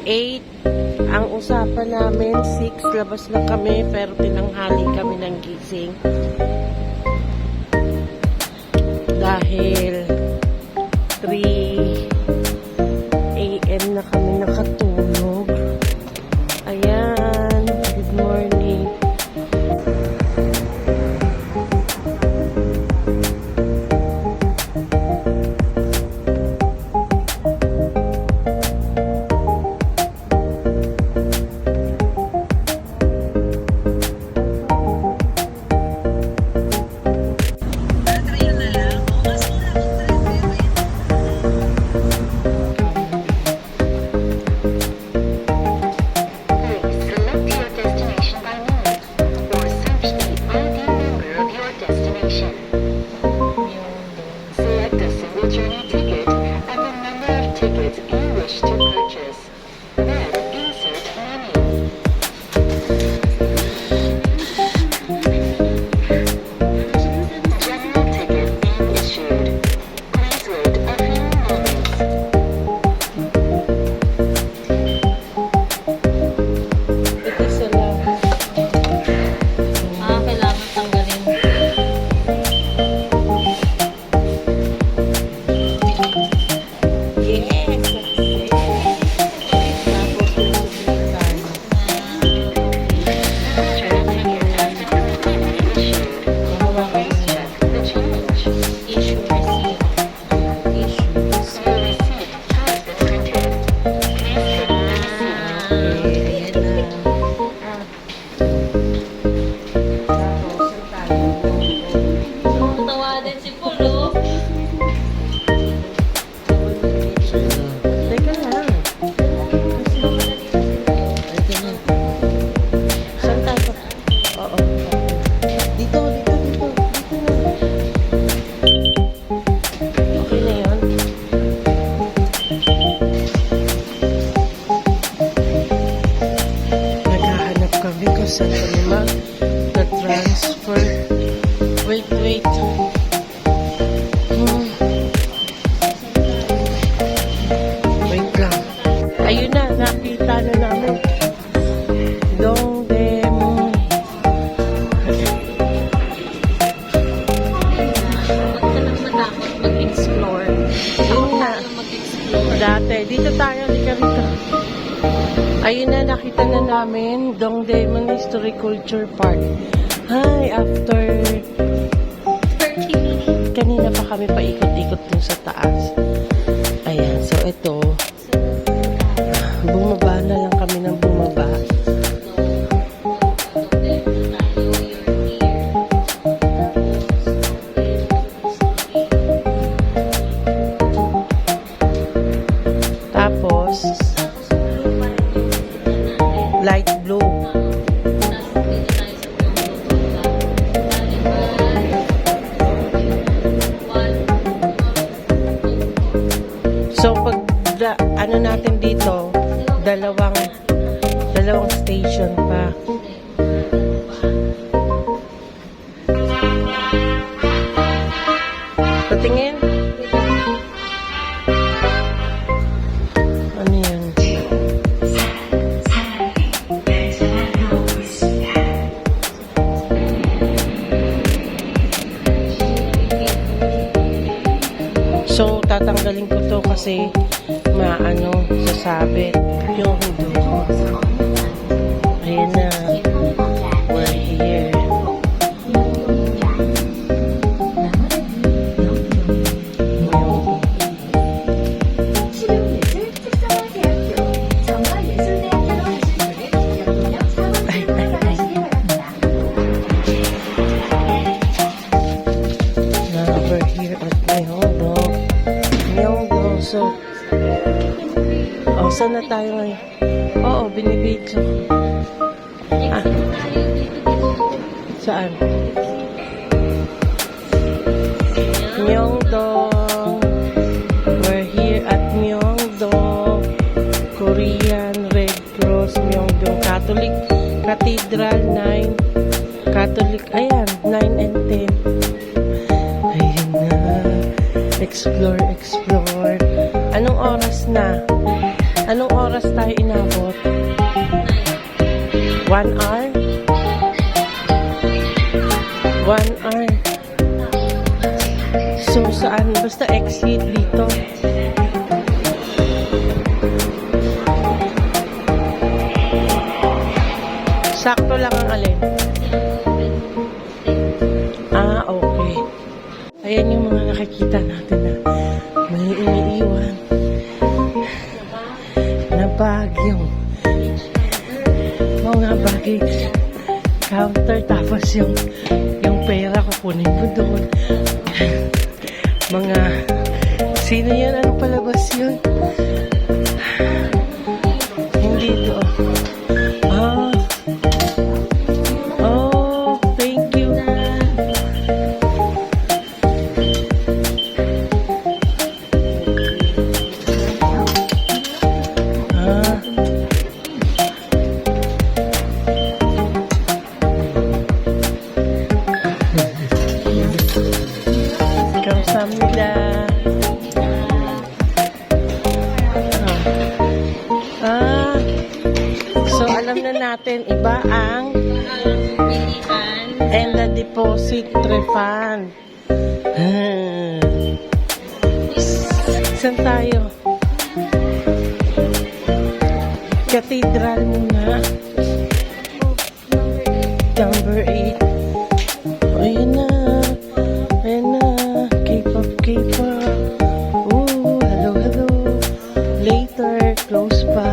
8. Ang usapan namin, 6. Labas na kami, pero tinanghali kami ng gising. Dahil 3 AM na kami nakatulog. Ayan, good morning. Saan kami mag-transfer? Wait. Wait lang. Ayun na, nakita na namin. Dongdaemun. Matakot mag-explore. Yun na. Mag-explore. Dati, dito tayo, halika rito. Ayun na, nakita na namin Dongdaemun Historic Culture Park. Hi, after 30. kanina pa kami paikot-ikot dun sa taas. Ayan, so ito, bumaba na lang kami ng bumaba. Tapos, light blue. So, pag ano natin dito, dalawang station pa. Patingin. Ano yun? So, tatanggalin ko to kasi sasabit yung hudo. Ayan na. We're here. We're here at Myeongdong. So, saan na tayo ngayon? Oo, binibidyo. Saan? Myeongdong. We're here at Myeongdong. Korean Red Cross Myeongdong Catholic Cathedral 9. Catholic, ayan, 9 and 10. Ayan na. Explore. Anong oras na? Anong oras tayo 1 hour? 1 hour. So, saan? Basta exit dito. Sakto lang ang alin. Ah, okay. Ayan yung mga nakikita natin na may iniiwan na bagyong mga baggage counter, tapos yung pera kukunin mo doon. Mga sino yan? Anong palabas yun? Hindi to. Ah. Oh, thank you. Ah. Kamsahamnida. Ah. So, alam na natin, iba ang and the deposit refund. Saan tayo? Cathedral muna. Number 8. Ayan na. Ayan na. K-pop, K-pop. Ooh, hello, hello. Later, close pa.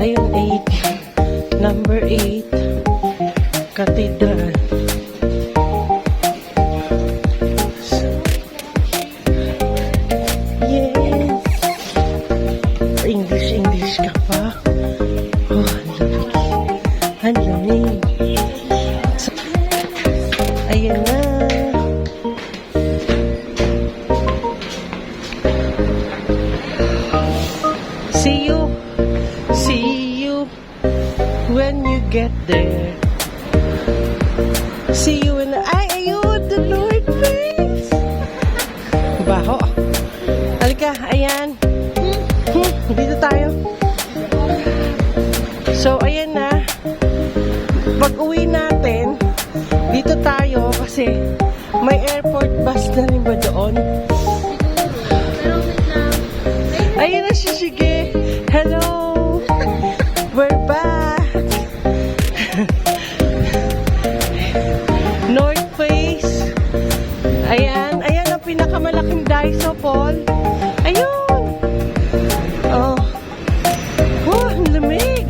Ayun, 8. Number 8. Cathedral. Yes. English ka pa. Oh, ang lamig. Ayan na. See you when you get there. See you when ayun, the Lord face. Baho. Halika, ayan. Dito tayo. So, ayan na. Pag uwi natin, dito tayo kasi may airport bus na rin ba doon? Ayun na siya, sige. Hello. We're back. North Face. Ayan. Ayan ang pinakamalaking Daiso, Paul. Ayun. Oh. Oh, ang lamig.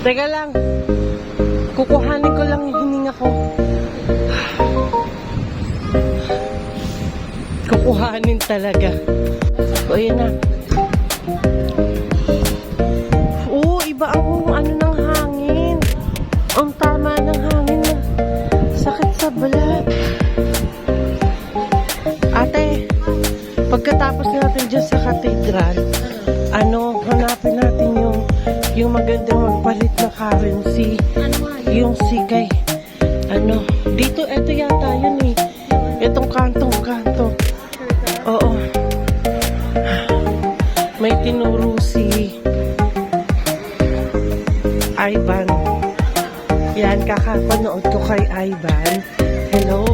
Teka lang. Kukuhanin ko lang yung hininga ko. Kukuhanin talaga. O, ayan na. Oo, iba ang ano ng hangin. Ang tama ng hangin na sakit sa balat. Ate, pagkatapos natin dyan sa cathedral, hanapin natin yung magandang magpalit na currency. Yung sikay. Dito, eto yata yun eh. Itong kanto. Oo. May tinuro si Ivan. Yan, kakapanood ko kay Ivan. Hello?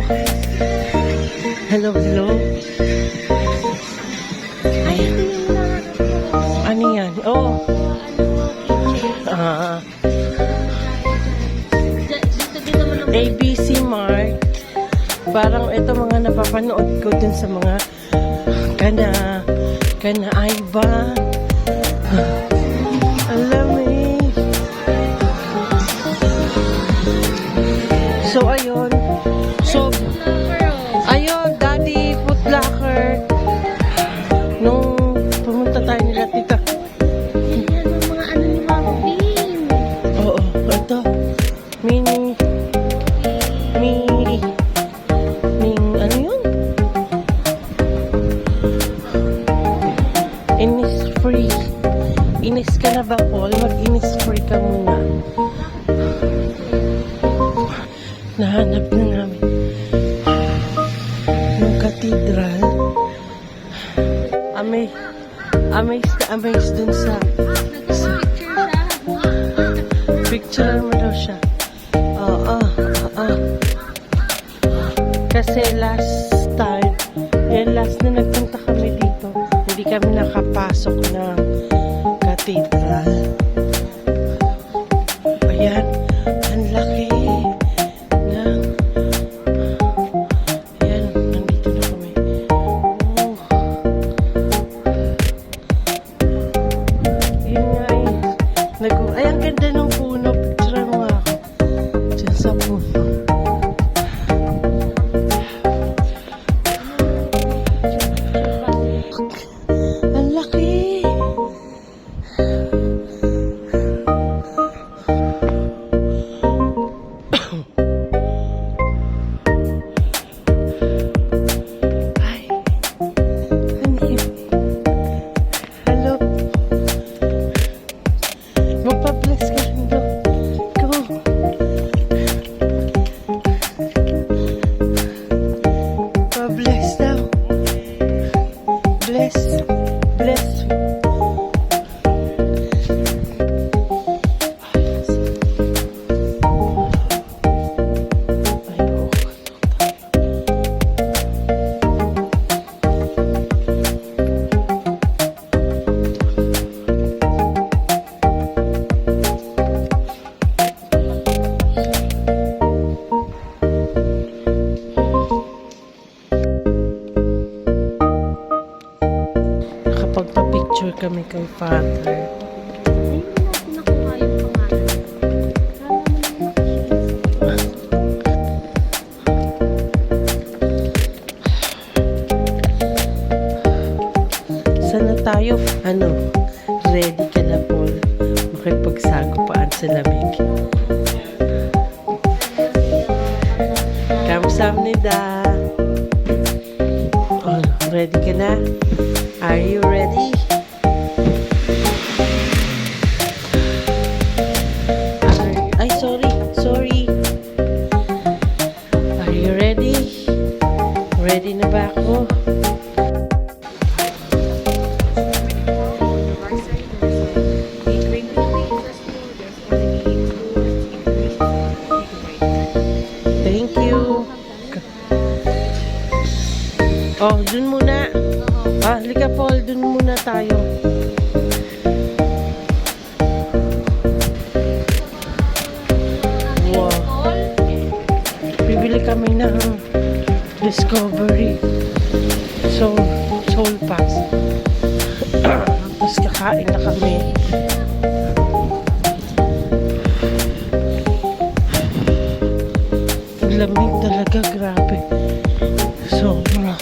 Hello? Ano yan? Oh. ABC Mart. Parang ito mga napapanood ko dun sa mga kana Ivan. Alam eh. So, ayun. Ayun, Daddy Foot Locker. Nung pumunta tayo nila, tita. Yan ang mga ano ni Mama Pin. Oo, ito. Mini, ano yun? Innisfree. Inis ka na ba, Paul? Mag-innisfree ka muna. Nahanap na namin yung cathedral. Amazed dun sa Picture mo daw siya. Oo, oo. Kasi last time, last na nagpunta kami dito, hindi kami nakapasok ng cathedral. Ayan, ang laki ng... Ayan, nandito na kami. Oh. Yun nga eh. Ay, ang ganda ng puno. Picture mo nga ako. Diyan sa puno. Ang laki. Ay. Ano yun? Hello. Magpa-bless ka rin daw. Go. Pa-bless daw. Bless. Bless. Ay, oo. Nakapagpa-picture kami kay Father. Ayun natin nakuha yung pangalan. Kala mo naman Saan na tayo? Ano? Ready ka na, Paul? Makipagsagupaan sa lamig. Kamsahamnida. Oh, ready ka na? Are you ready? Ay, sorry. Sorry. Are you ready? Ready na ba ako? Thank you. Oh, dun muna. Ah, halika Paul, dun muna tayo. Wow. Bibili kami ng Discovery Soul Pass. Tapos kakain na kami. Ang lamig talaga, grabe. Sobra.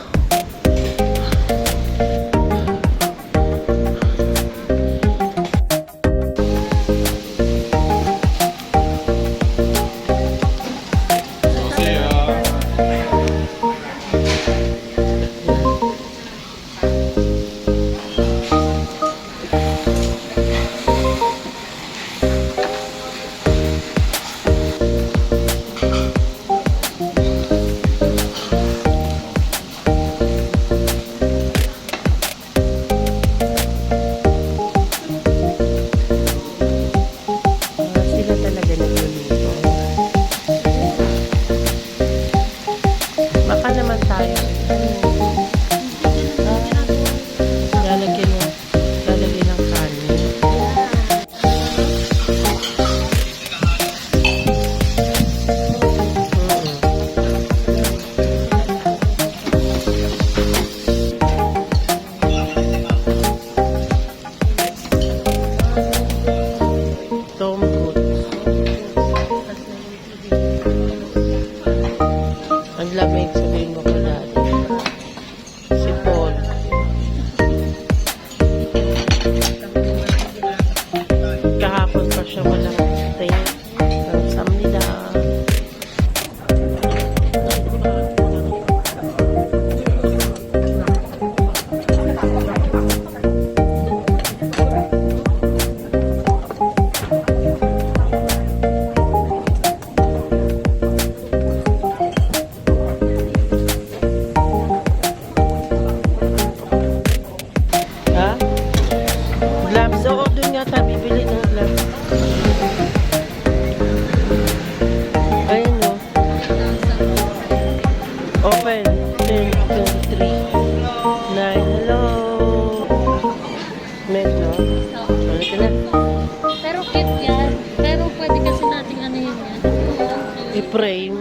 I-frame.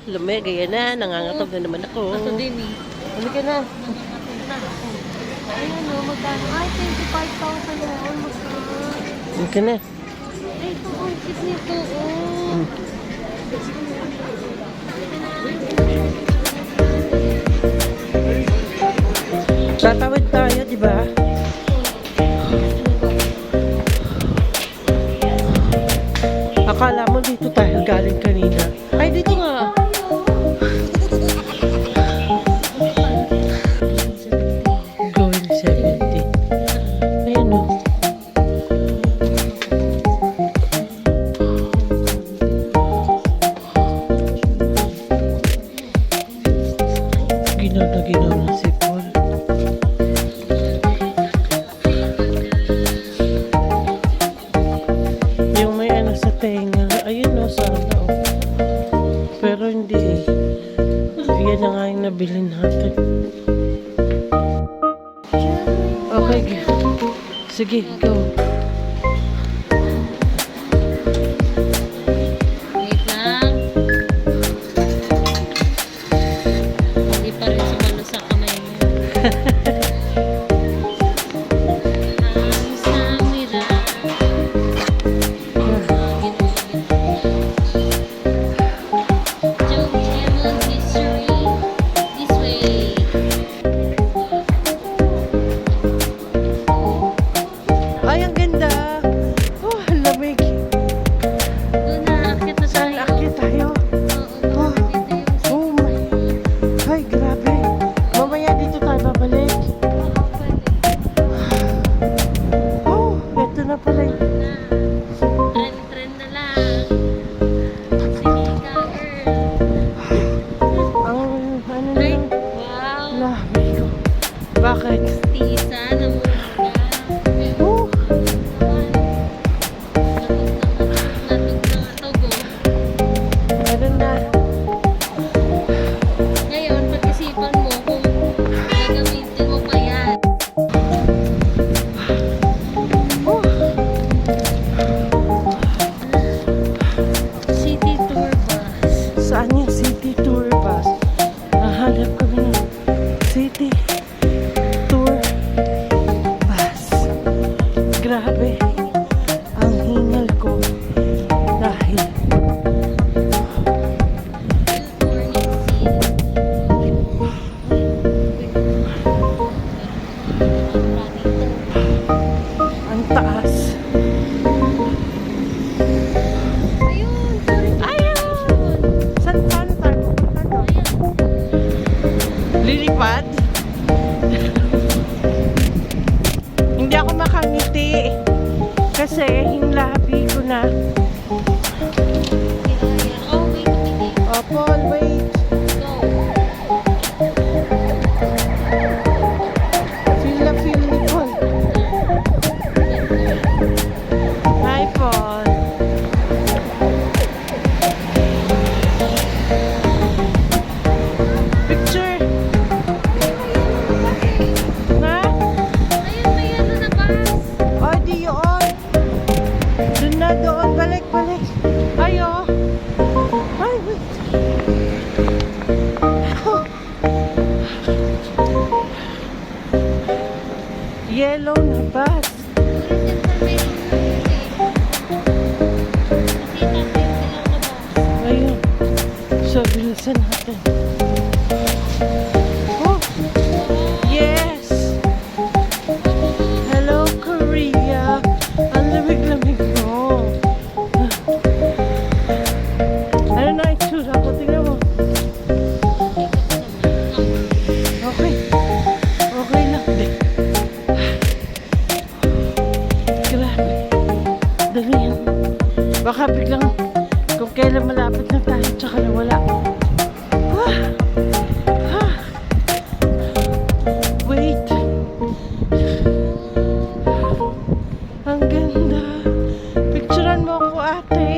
Lamig. Ayan na. Nangangatog na naman ako. Ito din eh. Halika na. Ayan o, magkano? Ay, 25,000 na. Almost na. Halika na. Ay, ito, ang cute nito. Oh. Tatawid tayo, di ba? Akala mo dito tayo galing kanina. Ay, dito nga. Going 70. Ayan o. Ginaw na si Paul. Yung may ano sa tenga. Ayun o, sana o. Pero hindi eh. Yan na nga yung nabili natin. Okay. Sige, go. Wait lang. Hindi pa rin sumalo sa kamay mo. Ang samira. Joey Emil History. This way. Ay, ang ganda. Oh, ang lamig. Doon na, akit na Saan tayo. akyat tayo? Oo, dito yung Oh my. Ay, grabe. Mamaya dito tayo babalik. Oh, eto na pala yun. Trend na lang. Sige ka, girl. Ang ano na Ay, lang. wow. Lamig ko. Bakit? Tisa na muna. Oh, meron na. Ngayon, pag-isipan mo kung gagamitin mo pa yan. Oh, City Tour Bus. saan yung city tour bus? Nahanap kami ng city tour bus. Grabe. Ang hingal ko dahil ang taas. Ayun, tourist attraction. Saan paano tayo pupunta doon? Lilipad? Hindi ako makangiti kasi yung labi ko na. Oh, wait a minute. Oh, Paul, wait. Go. Feel na feel ni Paul. Hi, Paul. Picture. Na? Ayun, may ano na bus. Oh, di yun. Doon na doon. Balik, balik. Ay, oh. Ay, wait. Oh. Yellow na bus. Tourist information na yun eh. Kasi natin silang na bus. Ayun. So, bilisan natin. Oh, yes! Hello, Korea! Ang lamig-lamig mo. Ano na itsura ko? Tingnan mo. Okay. Okay lang din. Grabe. Dali yan. Baka biglang kung kailan malapit na tayo tsaka nawala. Ah! Ah! Wait. Ang ganda. Picturean mo ako, ate.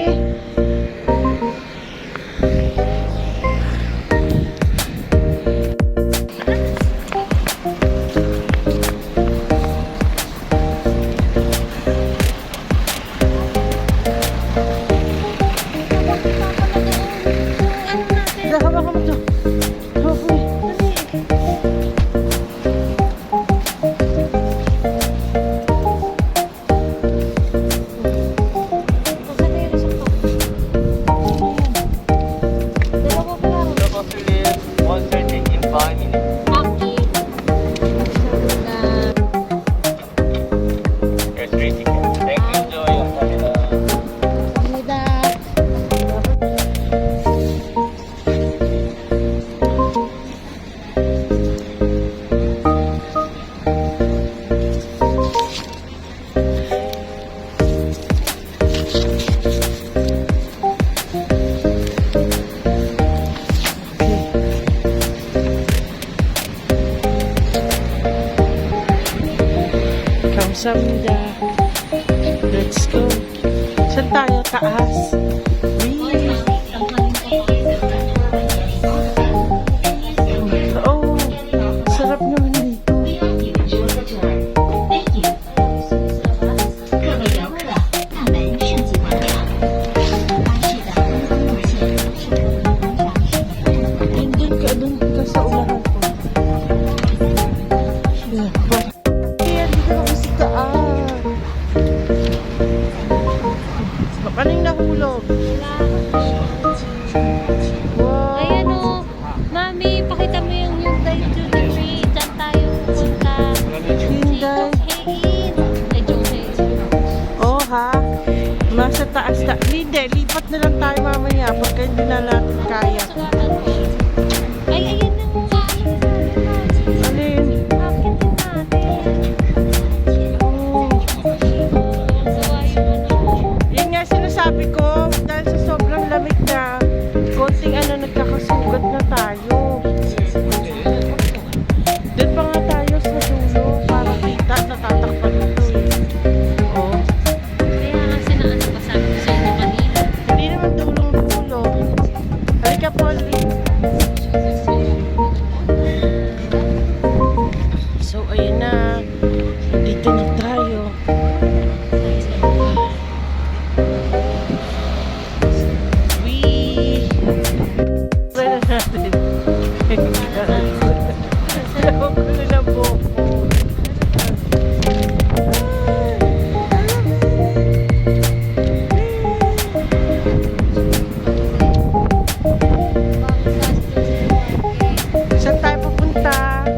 Samda. Let's go. Saan tayo? Taas. Wee. Oh, sarap naman dito. 各位游客，大门设计完了。巴士的公共路线是可以完全Doon ka sa unahan ko. Yeah. Kaya dito ako sa taas. Kaning nahulog. Wow. Ayan o. Mami, pakita mo yung Hyundai to the tree. Diyan tayo pupunta. Hyundai. Ay, Jonghae. Oh ha? Nasa taas na. Hindi, lipat na lang tayo mamaya pagka hindi na natin kaya. Ay, ayan na nga. Alin? Bakit din natin? Oh. Sawa yung ano. Yun nga sinasabi ko, dahil sa sobrang lamig na, konting nagkakasugat na tayo. Doon pa nga tayo sa dulo para kita natatakpan ito eh. Oh. Kaya kasi na ano ba sabi ko sa inyo kanina. Hindi naman dulong-dulo. Halika Polly. So ayun na. Dito na tayo. Wee! Pwede natin. Ewan ko na lang po. Saan tayo pupunta?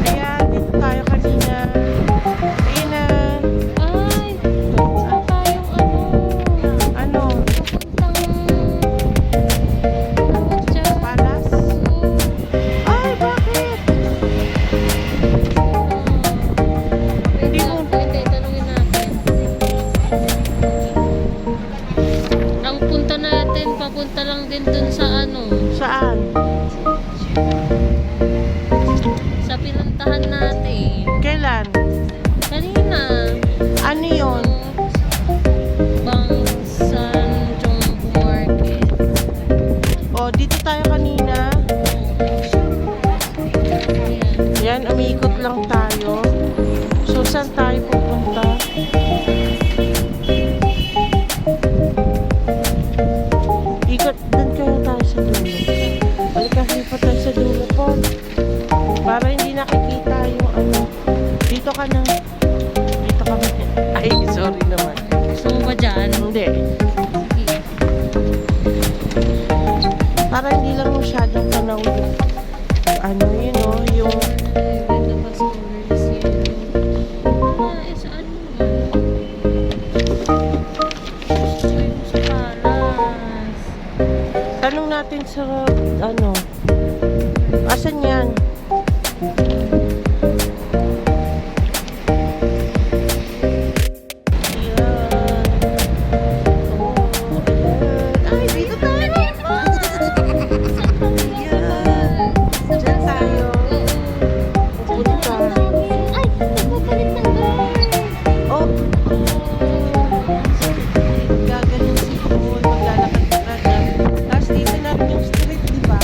Ayan, dito tayo kanina. Ayan na. Ay, saan tayong Ano? papuntang dyan? Palas? Ay, bakit? Hindi mo. Hindi, tanungin natin. Ang punta natin, papunta lang din dun sa ano, Saan? sa pinuntahan natin. Kailan? Kanina. Ano yun? Bangsan Jongbu Market. O, dito tayo kanina. Ayan. Yan, umikot lang tayo. So, saan tayo pupunta? Ikot, doon kayo tayo sa dulo. Halika, lipat tayo sa dulo po. Para hindi nakikita yung ano. Dito ka na. Dito ka na. Ay, sorry naman. Gusto mo ba dyan? Hindi. Sige. Para hindi lang masyadong tanaw yung ano yun o, yung Saan mo? Ay, sa palas. tanong natin sa ano, asan yan? Ayan. Oh, ayan. Ay, dito tayo. Ayan. Diyan tayo. Pupunta. Ay, nagpapalit ng guard. Oh, gagaling si Paul, maglalakad ka na. Tapos dito natin yung street, di ba?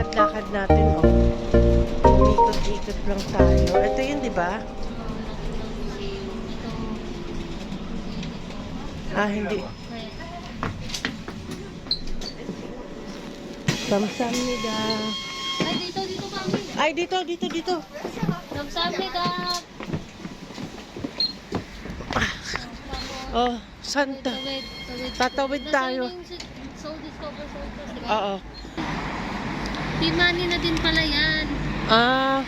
lakad-lakad natin, oh. Ikot-ikot lang tayo. Ito yun, di ba? Ah, hindi. Kamsahamnida. Ay, dito kami. Ay, dito. Kamsahamnida. Oh, Santa. Tatawid tayo. Soul Discover Soul. Oo. Di money na din pala yan. Ah,